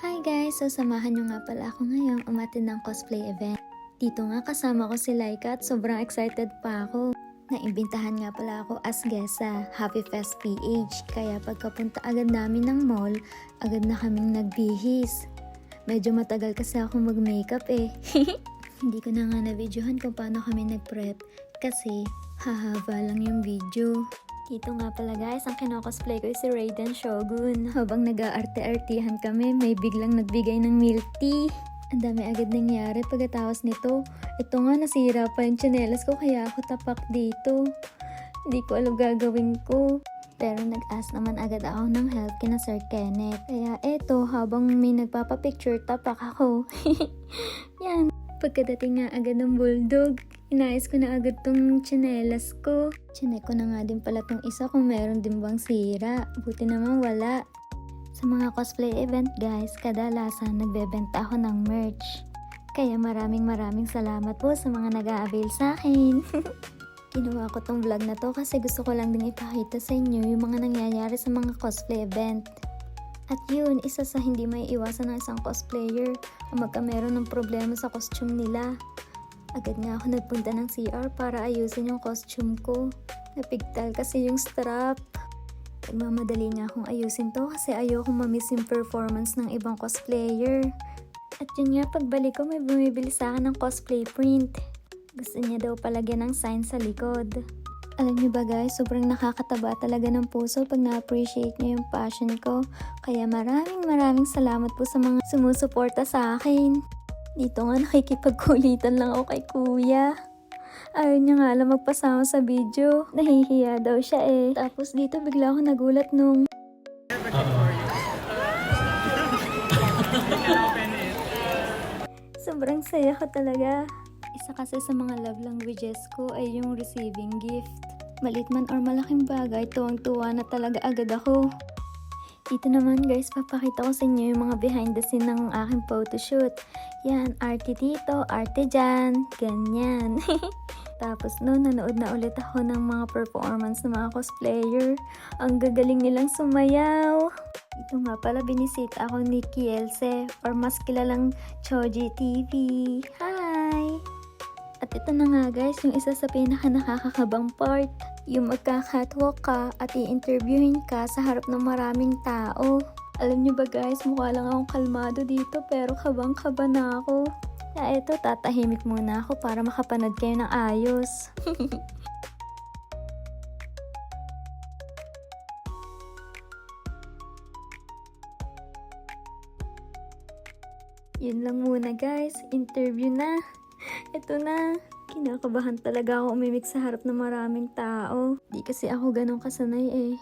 Hi guys! So samahan nyo nga pala ako ngayong umattend ng cosplay event. Dito nga kasama ko si Laika at sobrang excited pa ako. Naimbitahan nga pala ako as guest sa Happy Fest PH. Kaya pagkapunta agad namin ng mall, agad na kaming nagbihis. Medyo matagal kasi ako mag-makeup eh. Hindi ko na nga na-videohan kung paano kami nag-prep kasi hahaba lang yung video. Dito nga pala guys, ang kinocosplay ko si Raiden Shogun. Habang nag-aarte-artihan kami, may biglang nagbigay ng milk tea. Ang dami agad nangyari pagkatapos nito. Ito nga, nasira pa yung tsinelas ko kaya ako tapak dito. Hindi ko alam gagawin ko. Pero nag-ask naman agad ako ng help kina Sir Kenneth. Kaya eto, habang may nagpapapicture, tapak ako. Yan. Pagkadating nga agad ng bulldog, inayos ko na agad tong tsinelas ko. Chinek ko na nga din pala tong isa kung meron din bang sira. Buti naman wala. Sa mga cosplay event guys, kadalasan nagbebenta ako ng merch. Kaya maraming salamat po sa mga nag-a-avail sa akin. Ginawa ko tong vlog na to kasi gusto ko lang din ipakita sa inyo yung mga nangyayari sa mga cosplay event. At yun, isa sa hindi may iwasan ng isang cosplayer o magka meron ng problema sa costume nila. Agad nga ako nagpunta ng CR para ayusin yung costume ko. Napigtal kasi yung strap. Nagmamadali nga akong ayusin to kasi ayoko mamiss yung performance ng ibang cosplayer. At yun nga, pagbalik ko may bumibili sa akin ng cosplay print. Gusto niya daw palagyan ng sign sa likod. Alam niyo ba guys, sobrang nakakataba talaga ng puso pag na-appreciate niyo yung passion ko. Kaya maraming salamat po sa mga sumusuporta sa akin. Dito nga nakikipagkulitan lang ako kay kuya. Ayaw niya nga lang magpasama sa video. Nahihiya daw siya eh. Tapos dito bigla ako nagulat nung sobrang saya ko talaga. Isa kasi sa mga love languages ko ay yung receiving gift. Malit man or malaking bagay, tuwang-tuwa na talaga agad ako. Dito naman guys, papakita ko sa inyo yung mga behind the scene ng aking photoshoot. Yan, arte dito, arte dyan, ganyan. Tapos noon, nanood na ulit ako ng mga performance ng mga cosplayer. Ang gagaling nilang sumayaw. Ito nga pala, binisita ako ni Kielse or mas kilalang Choji TV. Hi! At ito na nga guys, yung isa sa pinaka-nakakakabang part. Yung magka-catwalk ka at i-interviewin ka sa harap ng maraming tao. Alam nyo ba guys, mukha lang akong kalmado dito pero kabang-kaba na ako. Kaya eto, tatahimik muna ako para makapanood kayo ng ayos. Yun lang muna guys, interview na. Ito na. Kinakabahan talaga ako umimik sa harap ng maraming tao. Di kasi ako ganun kasanay eh.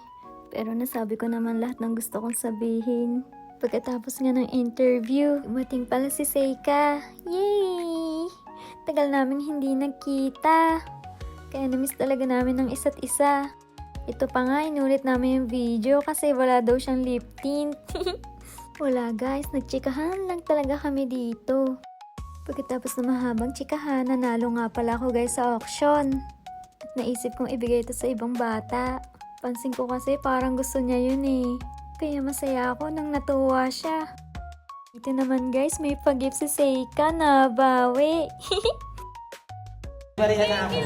Pero nasabi ko naman lahat ng gusto kong sabihin. Pagkatapos nga ng interview, dumating pala si Seika. Yay! Tagal namin hindi nagkita. Kaya namiss talaga namin ng isa't isa. Ito pa nga, inulit namin yung video kasi wala daw siyang lip tint. Wala guys, nagtsikahan lang talaga kami dito. Pagkatapos na mahabang tsikahan, nanalo nga pala ako guys sa auction. At naisip kong ibigay ito sa ibang bata. Pansin ko kasi parang gusto niya yun eh. Kaya masaya ako nang natuwa siya. Dito naman guys, may pag-gift si Seika na bawi. Barihan na ako.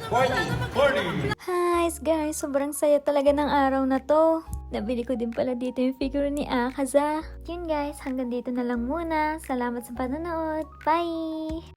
40! Hi guys, sobrang saya talaga ng araw na to. Nabili ko din pala dito yung figure ni Akaza. Yun guys, hanggang dito na lang muna. Salamat sa panonood. Bye!